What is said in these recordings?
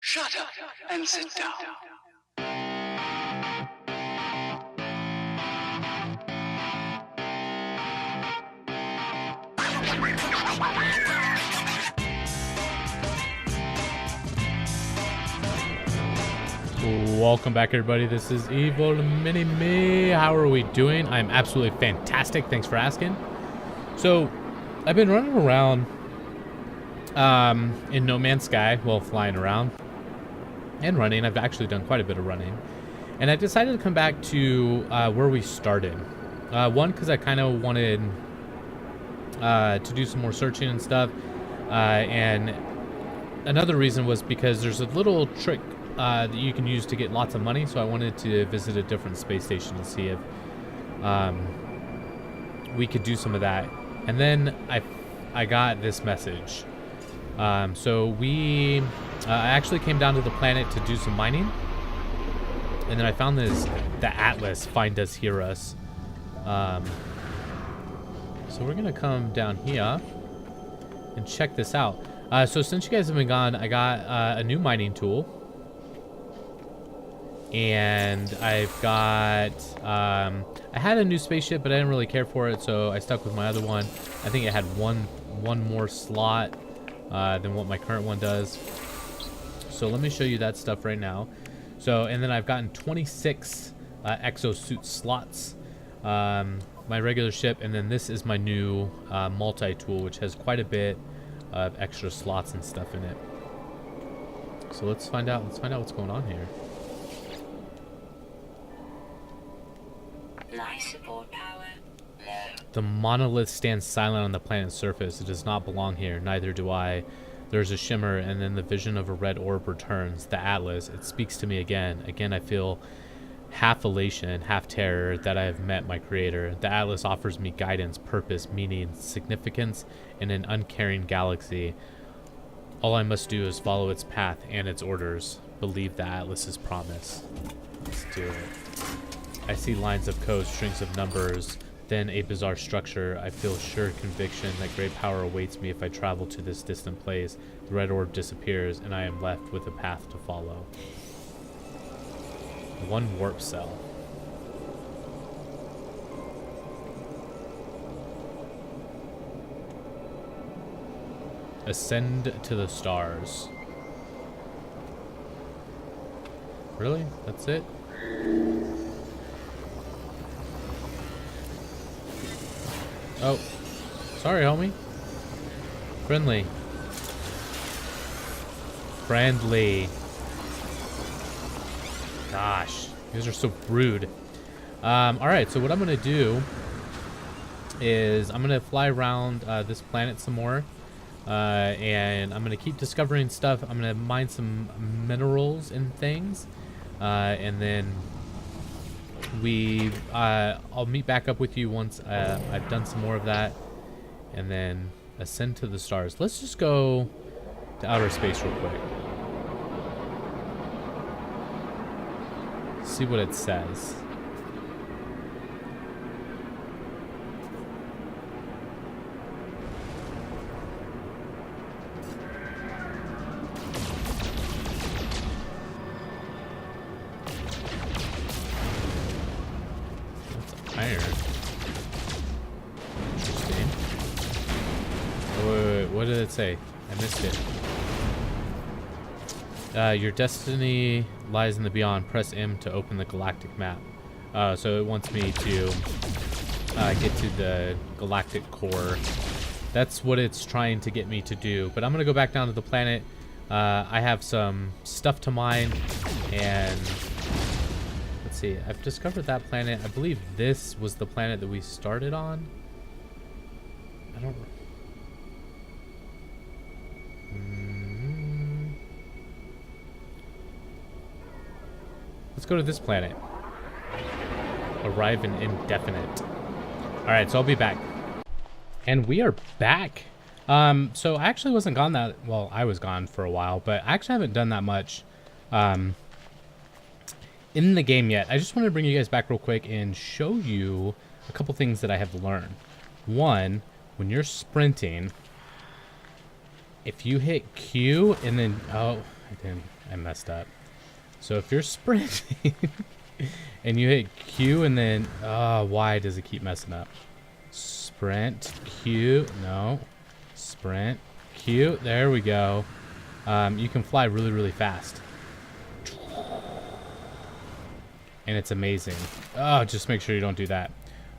Shut up and sit down. Welcome back, everybody. This is Evil Mini-Me. How are we doing? I'm absolutely fantastic. Thanks for asking. So, I've been running around in No Man's Sky, well, flying around and running. I've actually done quite a bit of running. And I decided to come back to where we started. One, because I kind of wanted to do some more searching and stuff. And another reason was because there's a little trick that you can use to get lots of money. So I wanted to visit a different space station and see if we could do some of that. And then I got this message. So I actually came down to the planet to do some mining. And then I found the Atlas, Find Us, Hear Us. So we're going to come down here and check this out. So since you guys have been gone, I got a new mining tool. And I've got, I had a new spaceship, but I didn't really care for it, so I stuck with my other one. I think it had one more slot than what my current one does. So let me show you that stuff right now. So, and then I've gotten 26 exosuit slots, my regular ship, and then this is my new multi-tool, which has quite a bit of extra slots and stuff in it. So let's find out what's going on here. Support power low. The monolith stands silent on the planet's surface. It does not belong here. Neither do I. There's a shimmer, and then the vision of a red orb returns. The Atlas. It speaks to me again. Again, I feel half elation, half terror that I have met my creator. The Atlas offers me guidance, purpose, meaning, significance in an uncaring galaxy. All I must do is follow its path and its orders. Believe the Atlas's promise. Let's do it. I see lines of code, strings of numbers, then a bizarre structure. I feel sure conviction that great power awaits me if I travel to this distant place. The red orb disappears, and I am left with a path to follow. One warp cell. Ascend to the stars. Really? That's it? Oh, sorry, homie. Friendly. Gosh, you guys are so rude. Alright, so what I'm going to do is I'm going to fly around this planet some more. And I'm going to keep discovering stuff. I'm going to mine some minerals and things. And then I'll meet back up with you once I've done some more of that, and then ascend to the stars. Let's just go to outer space real quick. See what it says. Iron. Interesting. Oh, wait, what did it say? I missed it. Your destiny lies in the beyond. Press M to open the galactic map. So it wants me to get to the galactic core. That's what it's trying to get me to do. But I'm going to go back down to the planet. I have some stuff to mine, and let's see, I've discovered that planet. I believe this was the planet that we started on. I don't... Let's go to this planet. Arrive in indefinite. Alright, so I'll be back. And we are back. So I actually wasn't gone that... Well, I was gone for a while, but I actually haven't done that much in the game yet. I just want to bring you guys back real quick and show you a couple things that I have learned. One, when you're sprinting, if you hit Q and then, oh, I messed up. So if you're sprinting and you hit Q and then, why does it keep messing up? Sprint, Q, no. Sprint, Q, there we go. You can fly really, really fast. And it's amazing. Oh, just make sure you don't do that.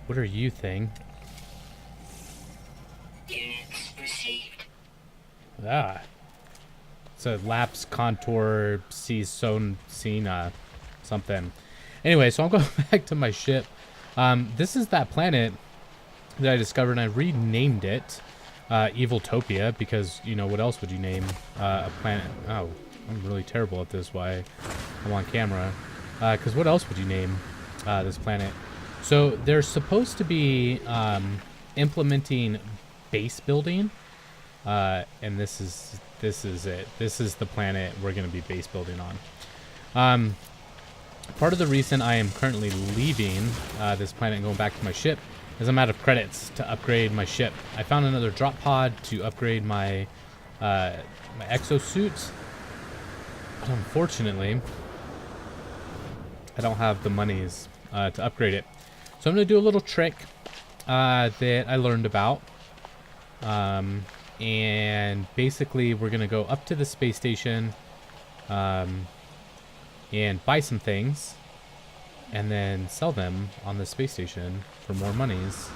What are you, thing? Units received. Ah. It's a lapse contour sees scene something. Anyway, so I'm going back to my ship. This is that planet that I discovered, and I renamed it Eviltopia because, you know, what else would you name a planet? Oh, I'm really terrible at this. Why I'm on camera. Because what else would you name this planet? So they're supposed to be implementing base building, and this is it. This is the planet we're going to be base building on. Part of the reason I am currently leaving this planet and going back to my ship is I'm out of credits to upgrade my ship. I found another drop pod to upgrade my my exosuit, but unfortunately I don't have the monies to upgrade it. So I'm going to do a little trick that I learned about. And basically we're going to go up to the space station and buy some things and then sell them on the space station for more monies.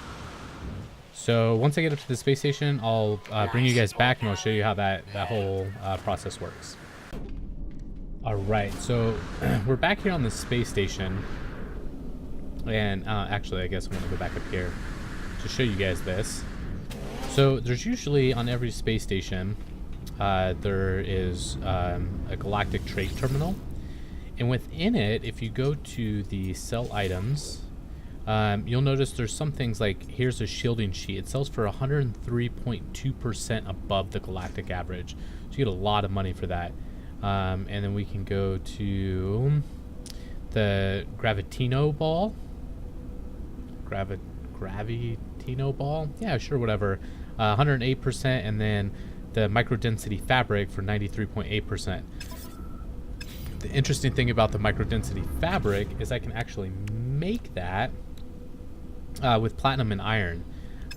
So once I get up to the space station, I'll bring you guys back and I'll show you how that whole process works. All right, so we're back here on the space station, and actually I guess I'm gonna go back up here to show you guys this. So there's usually on every space station there is a galactic trade terminal, and within it, if you go to the sell items, you'll notice there's some things like, here's a shielding sheet. It sells for 103.2% above the galactic average, so you get a lot of money for that. And then we can go to the Gravitino ball. Gravitino ball? Yeah, sure, whatever. 108%, and then the microdensity fabric for 93.8%. The interesting thing about the microdensity fabric is I can actually make that with platinum and iron.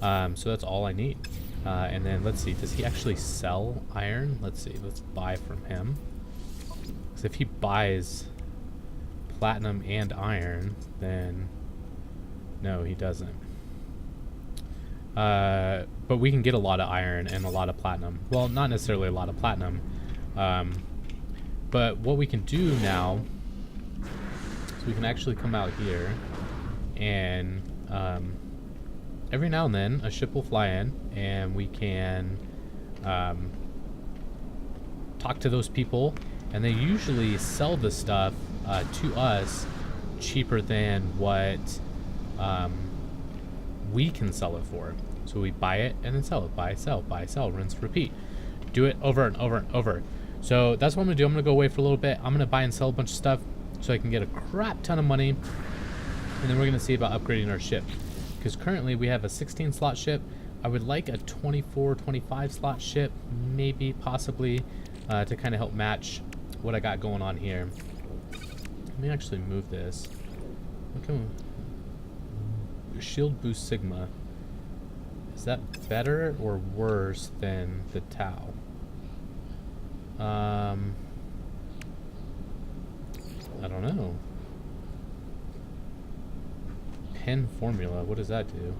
So that's all I need. And then let's see, does he actually sell iron? Let's see, let's buy from him. Because if he buys platinum and iron, then no, he doesn't. But we can get a lot of iron and a lot of platinum. Well, not necessarily a lot of platinum. But what we can do now is we can actually come out here and every now and then a ship will fly in and we can talk to those people, and they usually sell the stuff to us cheaper than what we can sell it for. So we buy it and then sell it. Buy, sell, rinse, repeat. Do it over and over and over. So that's what I'm gonna do. I'm gonna go away for a little bit. I'm gonna buy and sell a bunch of stuff so I can get a crap ton of money, and then we're gonna see about upgrading our ship, because currently we have a 16 slot ship. I would like a 24, 25 slot ship, maybe, possibly, to kind of help match what I got going on here. Let me actually move this. Okay. Shield boost Sigma. Is that better or worse than the Tau? I don't know. Pen formula, what does that do?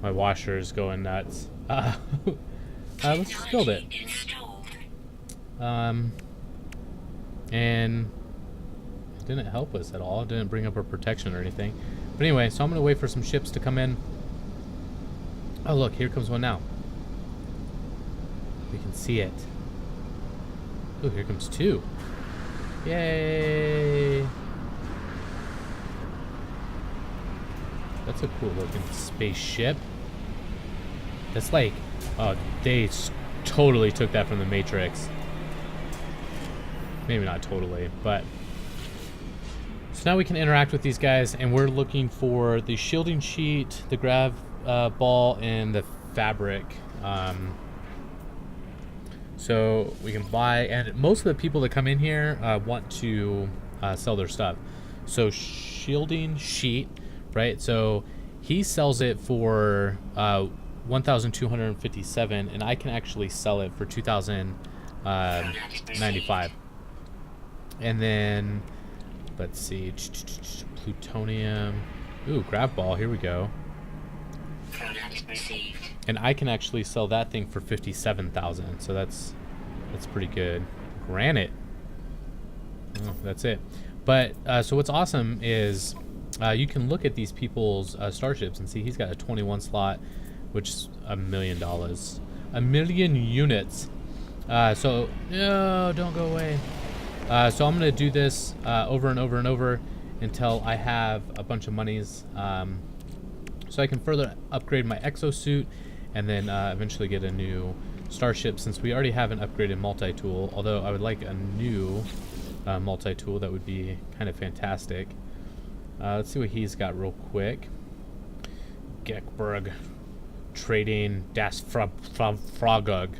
My washer is going nuts. Let's just build it. And it didn't help us at all. It didn't bring up our protection or anything. But anyway, so I'm going to wait for some ships to come in. Oh, look, here comes one now. We can see it. Oh, here comes two. Yay! That's a cool looking spaceship. That's like, oh, they totally took that from the Matrix. Maybe not totally, but So now we can interact with these guys, and we're looking for the shielding sheet, the grav ball, and the fabric. So we can buy, and most of the people that come in here want to sell their stuff. So shielding sheet, right? So he sells it for 1,257, and I can actually sell it for 2,095. And then let's see, plutonium. Ooh, grav ball. Here we go. And I can actually sell that thing for 57,000. So that's pretty good. Granite. Oh, that's it. But so what's awesome is you can look at these people's starships and see he's got a 21 slot, which is $1 million, 1 million units. So no, don't go away. So I'm gonna do this over and over and over until I have a bunch of monies, so I can further upgrade my exosuit, and then eventually get a new starship, since we already have an upgraded multi-tool. Although I would like a new multi-tool. That would be kind of fantastic. Let's see what he's got real quick. Gekberg trading Das Frogug.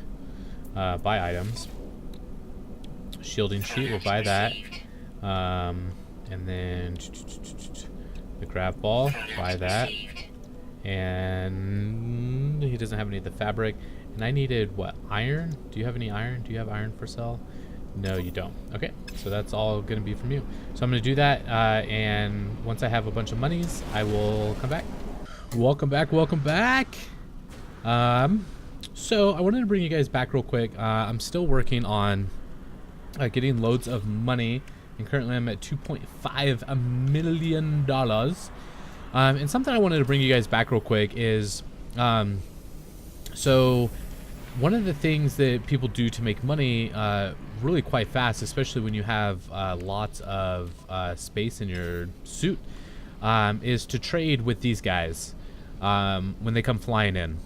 Buy items. Shielding sheet, we'll buy that. And then the grav ball, buy that. And he doesn't have any of the fabric. And I needed what? Iron? Do you have any iron? Do you have iron for sale? No, you don't. Okay, so that's all gonna be from you. So I'm gonna do that, and once I have a bunch of monies, I will come back. Welcome back, welcome back. So I wanted to bring you guys back real quick. I'm still working on getting loads of money, and currently I'm at $2.5 million. And something I wanted to bring you guys back real quick is, so one of the things that people do to make money really quite fast, especially when you have lots of space in your suit, is to trade with these guys when they come flying in.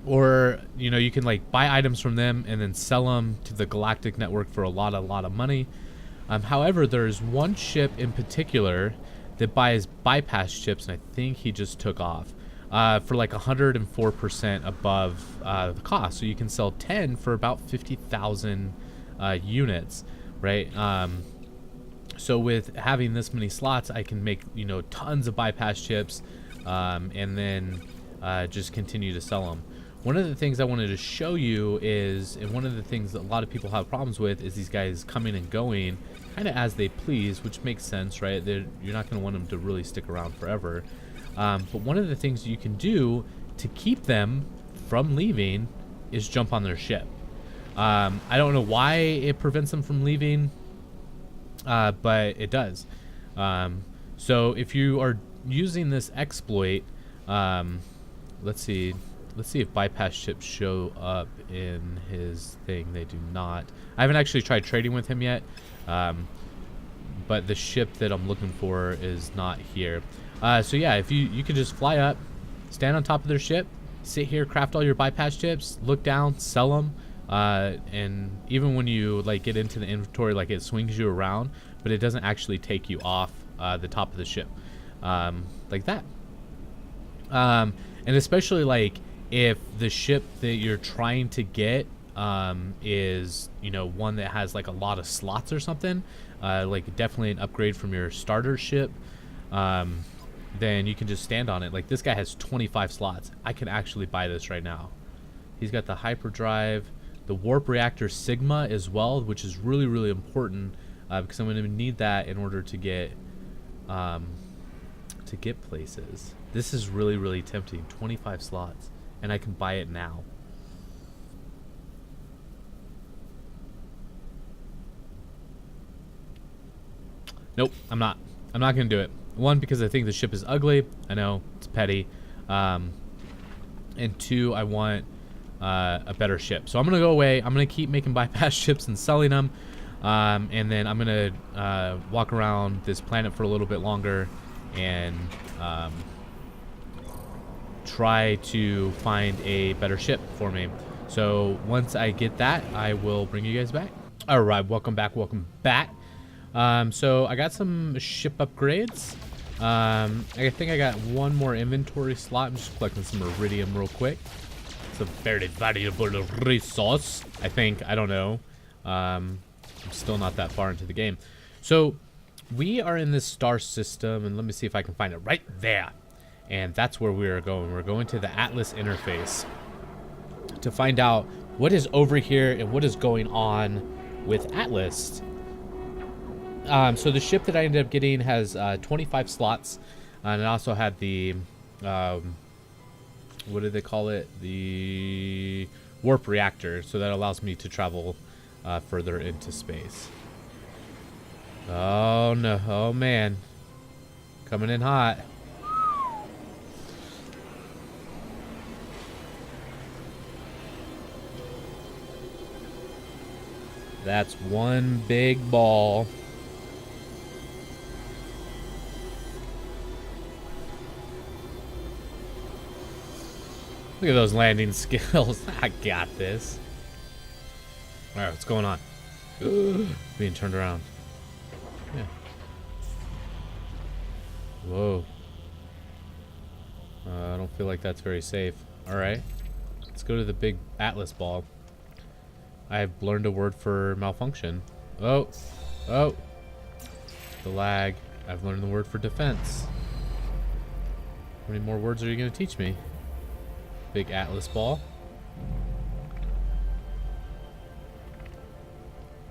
Or, you know, you can like buy items from them and then sell them to the galactic network for a lot of money. However, there's one ship in particular that buys bypass ships, and I think he just took off for like 104% above the cost. So you can sell 10 for about 50,000 units, right? So with having this many slots, I can make, you know, tons of bypass ships, and then just continue to sell them. One of the things I wanted to show you is, and one of the things that a lot of people have problems with, is these guys coming and going kind of as they please, which makes sense, right? You're not going to want them to really stick around forever. But one of the things you can do to keep them from leaving is jump on their ship. I don't know why it prevents them from leaving, but it does. So if you are using this exploit, let's see if bypass ships show up in his thing. They do not. I haven't actually tried trading with him yet, but the ship that I'm looking for is not here. So yeah, if you could just fly up, stand on top of their ship, sit here, craft all your bypass ships, look down, sell them, and even when you like get into the inventory, like it swings you around, but it doesn't actually take you off the top of the ship, like that. And especially like if the ship that you're trying to get is, you know, one that has like a lot of slots or something, like definitely an upgrade from your starter ship, then you can just stand on it. Like this guy has 25 slots. I can actually buy this right now. He's got the hyperdrive, the warp reactor Sigma as well, which is really important, because I'm going to need that in order to get places. This is really tempting. 25 slots. And I can buy it now. Nope, I'm not gonna do it. One, because I think the ship is ugly. I know it's petty. And two, I want a better ship. So I'm gonna go away. I'm gonna keep making bypass ships and selling them, and then I'm gonna walk around this planet for a little bit longer and try to find a better ship for me. So once I get that, I will bring you guys back. All right, welcome back. So I got some ship upgrades. I think I got one more inventory slot. I'm just collecting some iridium real quick. It's a very valuable resource, I think. I don't know. I'm still not that far into the game. So we are in this star system, and let me see if I can find it right there. And that's where we are going. We're going to the Atlas interface to find out what is over here and what is going on with Atlas. So the ship that I ended up getting has 25 slots, and it also had the what do they call it? The warp reactor, so that allows me to travel further into space. Oh no, oh man, coming in hot. That's one big ball. Look at those landing skills. I got this. Alright, what's going on? Being turned around. Yeah. Whoa. I don't feel like that's very safe. Alright. Let's go to the big Atlas ball. I've learned a word for malfunction. Oh. Oh. The lag. I've learned the word for defense. How many more words are you going to teach me? Big Atlas ball.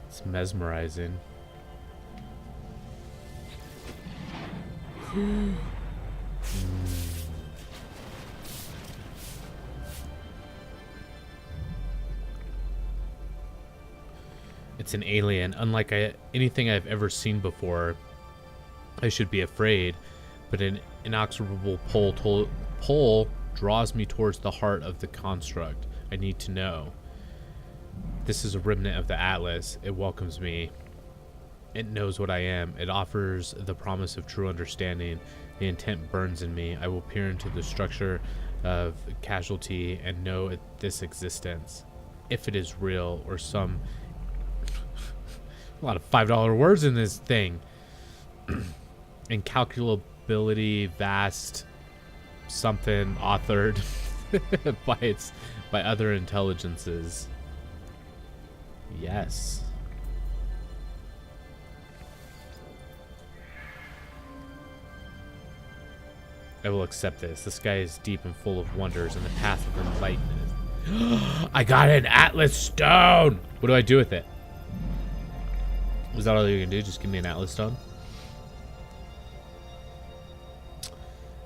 It's mesmerizing. It's an alien, unlike anything I've ever seen before. I should be afraid, but an inexorable pull draws me towards the heart of the construct. I need to know. This is a remnant of the Atlas. It welcomes me. It knows what I am. It offers the promise of true understanding. The intent burns in me. I will peer into the structure of casualty and know this existence. If it is real or some... a lot of $5 words in this thing. Incalculability, vast... something authored by other intelligences. Yes. I will accept this. The sky is deep and full of wonders, and the path of enlightenment. I got an Atlas stone. What do I do with it? Is that all you can do? Just give me an Atlas stone?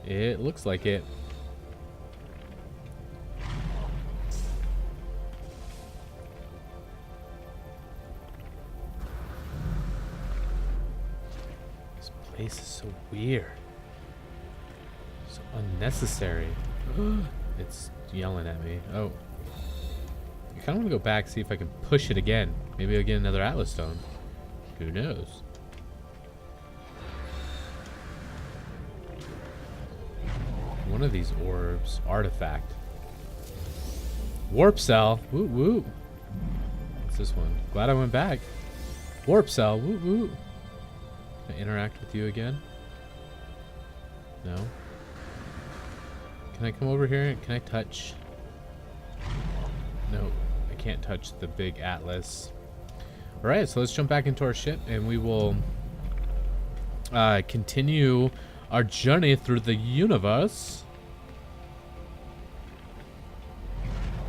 It looks like it. This place is so weird. So unnecessary. It's yelling at me. Oh. I kind of want to go back, see if I can push it again. Maybe I'll get another Atlas stone. Who knows? One of these orbs. Artifact. Warp cell. Woo woo. What's this one? Glad I went back. Warp cell. Woo woo. Can I interact with you again? No. Can I come over here? Can I touch? No. I can't touch the big Atlas. Alright, so let's jump back into our ship and we will continue our journey through the universe.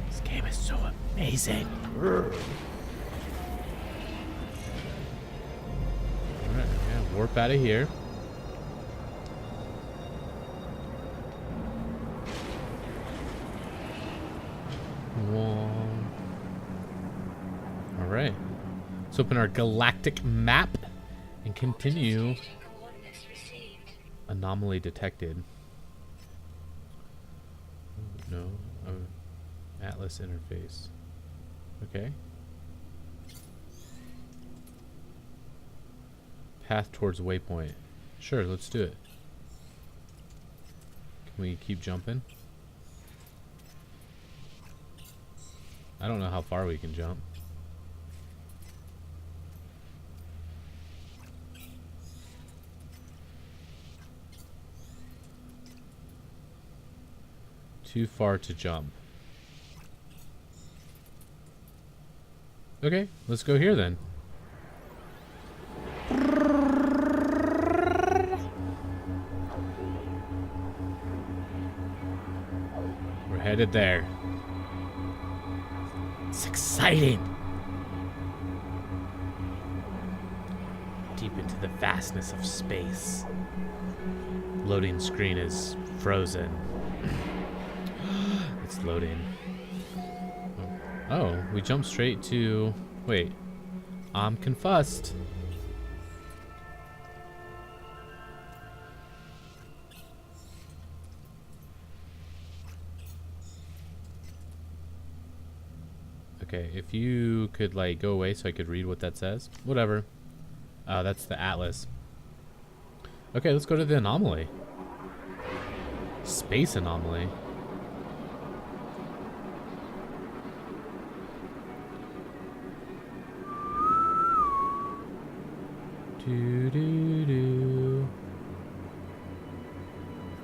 This game is so amazing. Alright, yeah, warp out of here. Alright. Let's open our galactic map and continue. Anomaly detected. No. Atlas interface. Okay. Path towards waypoint. Sure, let's do it. Can we keep jumping? I don't know how far we can jump. Too far to jump. Okay, let's go here then. We're headed there. It's exciting. Deep into the vastness of space. Loading screen is frozen. It's loading. Oh, we jumped straight to... Wait. I'm confused. Okay, if you could, like, go away so I could read what that says. Whatever. That's the Atlas. Okay, let's go to the anomaly. Space anomaly. Do do do.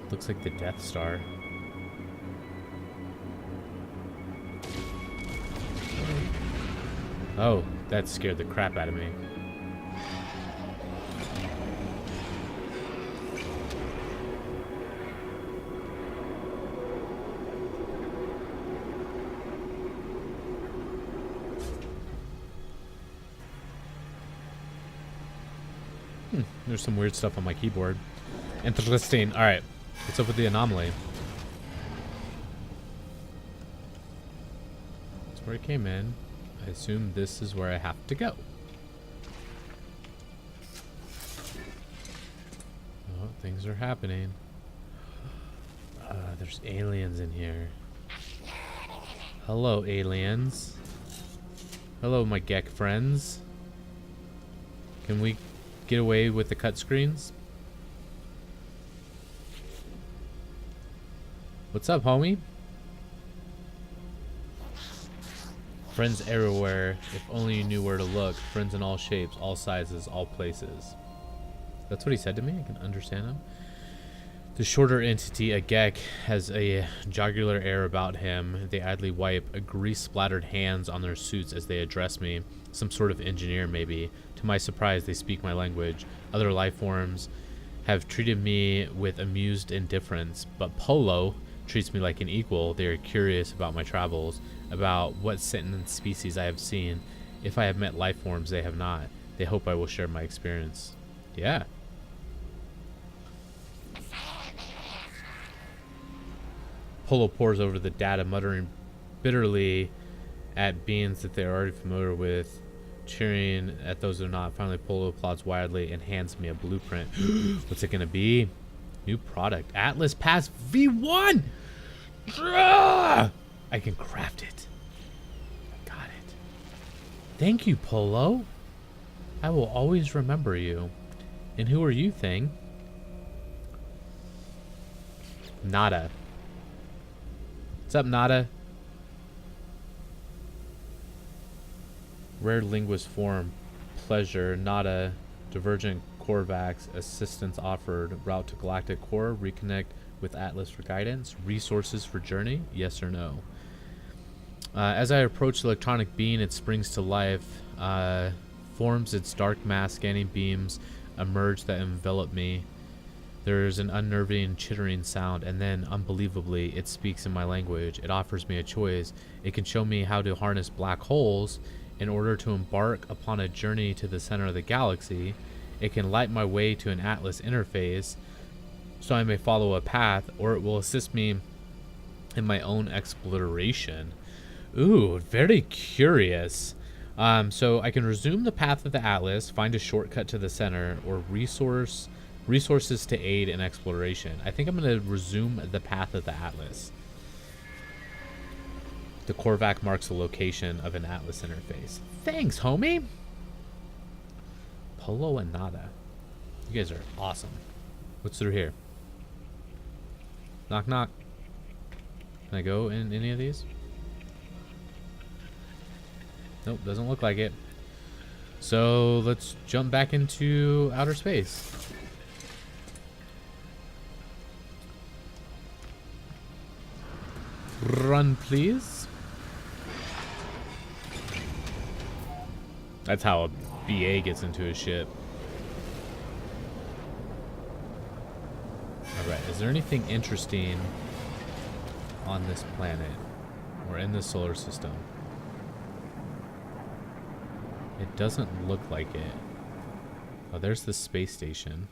Looks like the Death Star. Oh, that scared the crap out of me. There's some weird stuff on my keyboard. Interesting. Alright. What's up with the anomaly? That's where I came in. I assume this is where I have to go. Oh, things are happening. There's aliens in here. Hello, aliens. Hello, my Gek friends. Can we get away with the cut screens? What's up, homie? Friends everywhere. If only you knew where to look. Friends in all shapes, all sizes, all places. That's what he said to me. I can understand him. The shorter entity, a Gek, has a jocular air about him. They idly wipe grease-splattered hands on their suits as they address me. Some sort of engineer, maybe. To my surprise, they speak my language. Other life forms have treated me with amused indifference, but Polo treats me like an equal. They are curious about my travels, about what sentient species I have seen. If I have met life forms they have not, they hope I will share my experience. Yeah. Polo pores over the data, muttering bitterly at beings that they are already familiar with, cheering at those who are not. Finally, Polo applauds wildly and hands me a blueprint. What's it gonna be? New product. Atlas Pass V1! I can craft it. Got it. Thank you, Polo. I will always remember you. And who are you, thing? Nada. What's up, Nada? Rare linguist form. Pleasure. Nada. Divergent Corvax. Assistance offered. Route to Galactic Core. Reconnect with Atlas for guidance. Resources for journey. Yes or no? As I approach the electronic being, it springs to life. Forms its dark mass. Scanning beams emerge that envelop me. There's an unnerving, chittering sound, and then, unbelievably, it speaks in my language. It offers me a choice. It can show me how to harness black holes in order to embark upon a journey to the center of the galaxy. It can light my way to an Atlas interface so I may follow a path, or it will assist me in my own exploration. Ooh, very curious. So I can resume the path of the Atlas, find a shortcut to the center, or resources to aid in exploration. I think I'm going to resume the path of the Atlas. The Korvac marks the location of an Atlas interface. Thanks, homie. Polo and Nada. You guys are awesome. What's through here? Knock, knock. Can I go in any of these? Nope, doesn't look like it. So let's jump back into outer space. Run, please. That's how a BA gets into a ship. Alright, is there anything interesting on this planet? Or in the solar system? It doesn't look like it. Oh, there's the space station.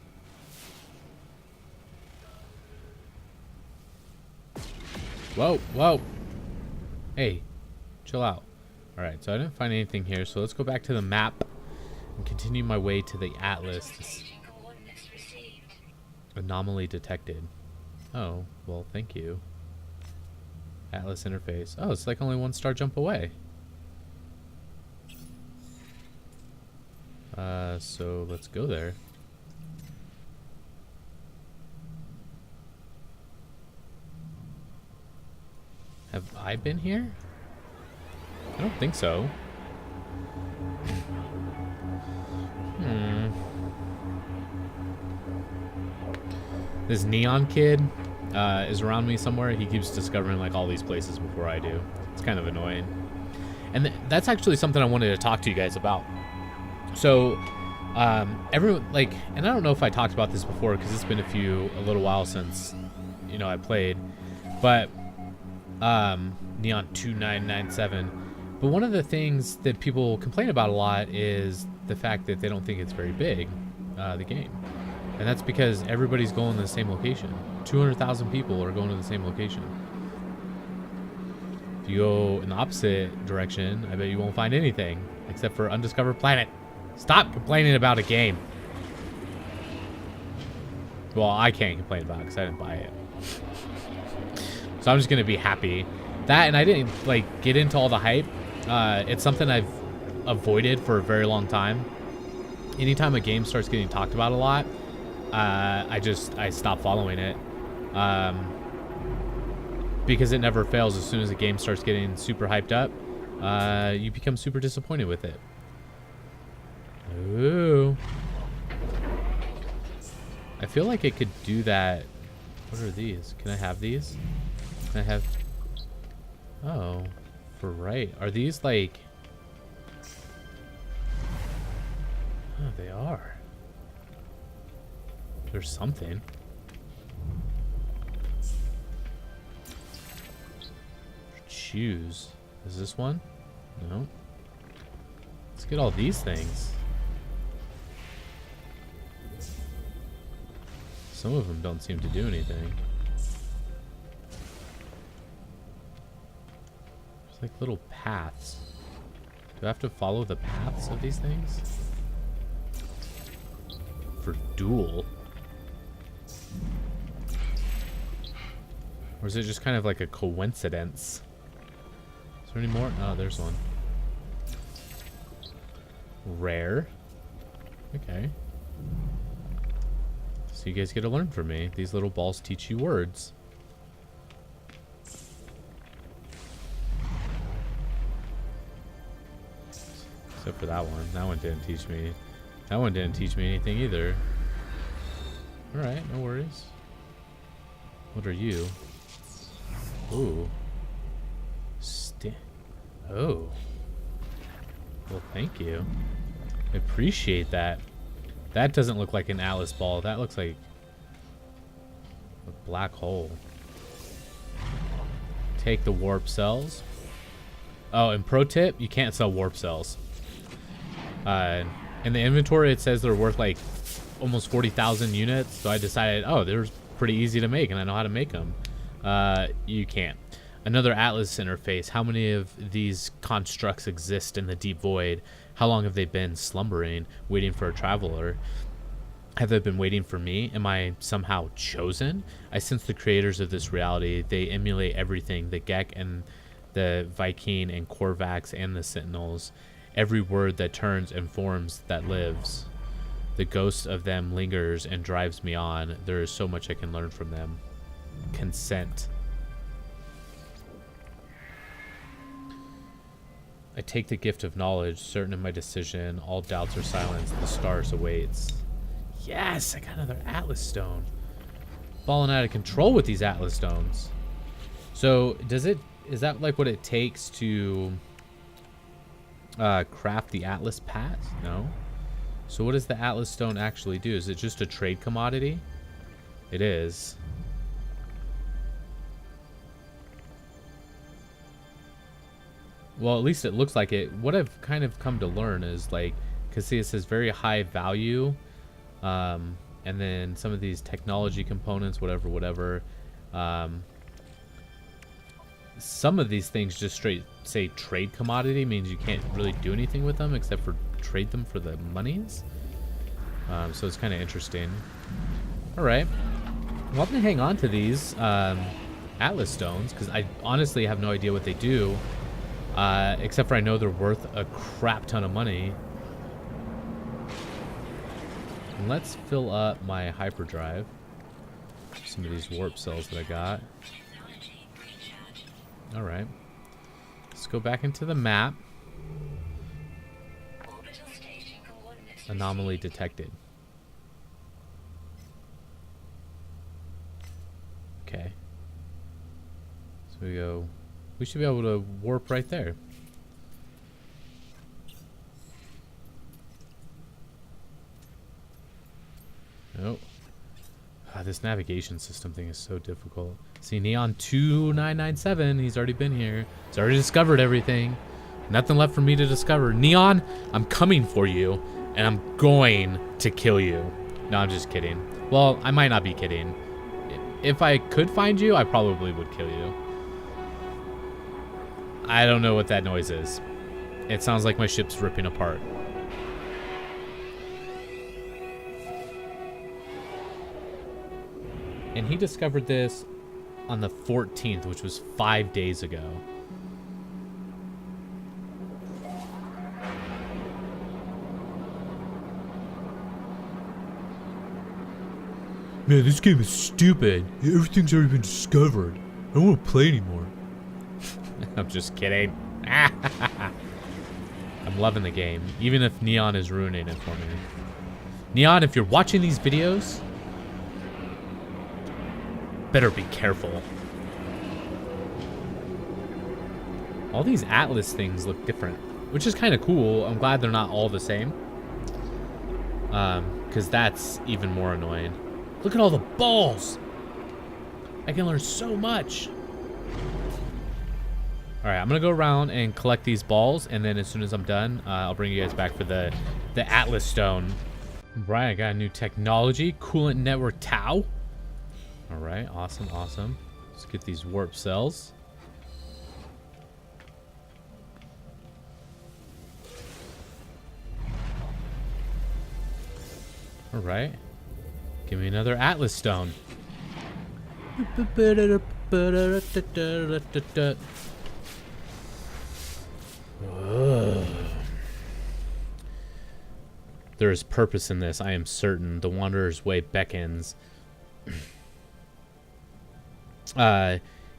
Whoa, whoa. Hey, chill out. Alright, so I didn't find anything here, so let's go back to the map and continue my way to the Atlas. Anomaly detected. Oh, well, thank you. Atlas interface. Oh, it's like only 1 star jump away. So let's go there. Have I been here? I don't think so. This neon kid is around me somewhere. He keeps discovering like all these places before I do. It's kind of annoying. And that's actually something I wanted to talk to you guys about. So everyone like, and I don't know if I talked about this before because it's been a little while since, you know, I played, but Neon 2997. But one of the things that people complain about a lot is the fact that they don't think it's very big, the game. And that's because everybody's going to the same location. 200,000 people are going to the same location. If you go in the opposite direction, I bet you won't find anything except for Undiscovered Planet. Stop complaining about a game. Well, I can't complain about it because I didn't buy it. So I'm just going to be happy. That, and I didn't like get into all the hype. It's something I've avoided for a very long time. Anytime a game starts getting talked about a lot, I stop following it. Because it never fails. As soon as a game starts getting super hyped up, you become super disappointed with it. Ooh. I feel like it could do that. What are these? Can I have these? Can I have... Oh, for right. Are these like... Oh, they are. There's something. Choose. Is this one? No. Let's get all these things. Some of them don't seem to do anything. There's like little paths. Do I have to follow the paths of these things? For duel? Or is it just kind of like a coincidence? Is there any more? Oh, there's one. Rare. Okay. So you guys get to learn from me. These little balls teach you words. Except for that one. That one didn't teach me. That one didn't teach me anything either. Alright, no worries. What are you? Ooh. Oh. Well, thank you. I appreciate that. That doesn't look like an Atlas ball. That looks like a black hole. Take the warp cells. Oh, and pro tip, you can't sell warp cells. In the inventory, it says they're worth like almost 40,000 units. So I decided, oh, they're pretty easy to make and I know how to make them. You can't. Another Atlas interface. How many of these constructs exist in the deep void? How long have they been slumbering, waiting for a traveler? Have they been waiting for me? Am I somehow chosen? I sense the creators of this reality. They emulate everything. The Gek and the Viking and Korvax and the Sentinels. Every word that turns and forms that lives. The ghost of them lingers and drives me on. There is so much I can learn from them. Consent. I take the gift of knowledge, certain of my decision. All doubts are silenced. The stars awaits. Yes, I got another Atlas stone. Falling out of control with these Atlas stones. So is that like what it takes to craft the Atlas Pat? No. So what does the Atlas Stone actually do? Is it just a trade commodity? It is. Well, at least it looks like it. What I've kind of come to learn is like, because see, it says very high value, and then some of these technology components, whatever. Some of these things just straight say trade commodity, means you can't really do anything with them except for trade them for the monies. So it's kind of interesting. All right. Well, I'm gonna hang on to these Atlas stones because I honestly have no idea what they do, except for I know they're worth a crap ton of money. And let's fill up my hyperdrive. Some of these warp cells that I got. All right. Let's go back into the map. Anomaly detected. Okay. So we go. We should be able to warp right there. Nope. This navigation system thing is so difficult. See, Neon 2997, he's already been here. He's already discovered everything. Nothing left for me to discover. Neon, I'm coming for you, and I'm going to kill you. No, I'm just kidding. Well, I might not be kidding. If I could find you, I probably would kill you. I don't know what that noise is. It sounds like my ship's ripping apart. And he discovered this on the 14th, which was 5 days ago. Man, this game is stupid. Everything's already been discovered. I don't want to play anymore. I'm just kidding. I'm loving the game, even if Neon is ruining it for me. Neon, if you're watching these videos, better be careful. All these Atlas things look different, which is kind of cool. I'm glad they're not all the same. Because that's even more annoying. Look at all the balls. I can learn so much. All right, I'm gonna go around and collect these balls, and then as soon as I'm done, I'll bring you guys back for the Atlas Stone. Right, I got a new technology, coolant network Tau. All right, awesome, awesome. Let's get these warp cells. All right, give me another Atlas Stone. There is purpose in this, I am certain. The Wanderer's way beckons.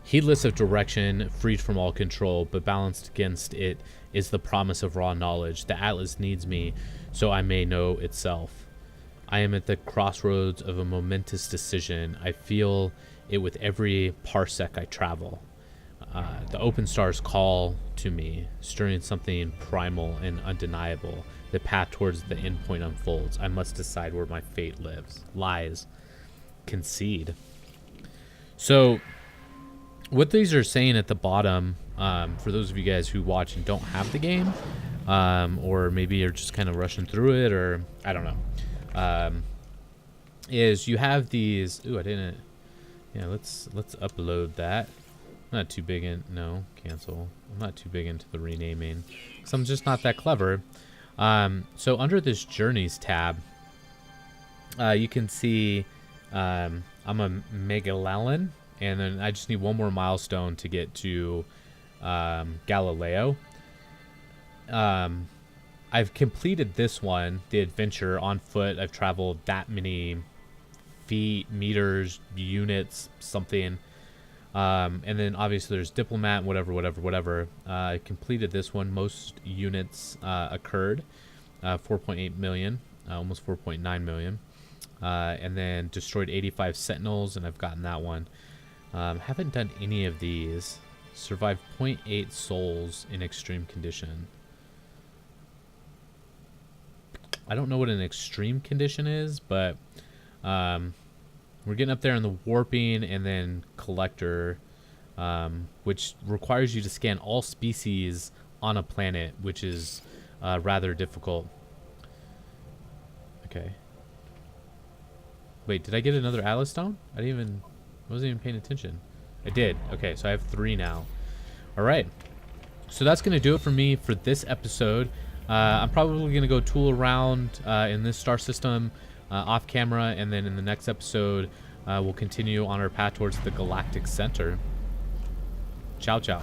Heedless of direction, freed from all control, but balanced against it is the promise of raw knowledge. The Atlas needs me, so I may know itself. I am at the crossroads of a momentous decision. I feel it with every parsec I travel. The open stars call to me, stirring something primal and undeniable. The path towards the end point unfolds. I must decide where my fate lies. Concede. So, what these are saying at the bottom, for those of you guys who watch and don't have the game, or maybe you're just kind of rushing through it, or I don't know, is you have these. Ooh, I didn't. Yeah, let's upload that. I'm not too big in. No, cancel. I'm not too big into the renaming, because I'm just not that clever. So under this Journeys tab, you can see I'm a Megalallen, and then I just need one more milestone to get to Galileo. I've completed this one, the adventure, on foot. I've traveled that many feet, meters, units, something. And then obviously there's Diplomat, whatever. I completed this one. Most units occurred. 4.8 million, almost 4.9 million. And then destroyed 85 Sentinels, and I've gotten that one. Haven't done any of these. Survived zero point 0.8 souls in extreme condition. I don't know what an extreme condition is, but we're getting up there in the warping and then collector, which requires you to scan all species on a planet, which is rather difficult. Okay. Wait, did I get another Atlas stone? I wasn't even paying attention. I did. Okay, so I have 3 now. All right. So that's going to do it for me for this episode. I'm probably going to go tool around in this star system off camera, and then in the next episode, we'll continue on our path towards the galactic center. Ciao, ciao.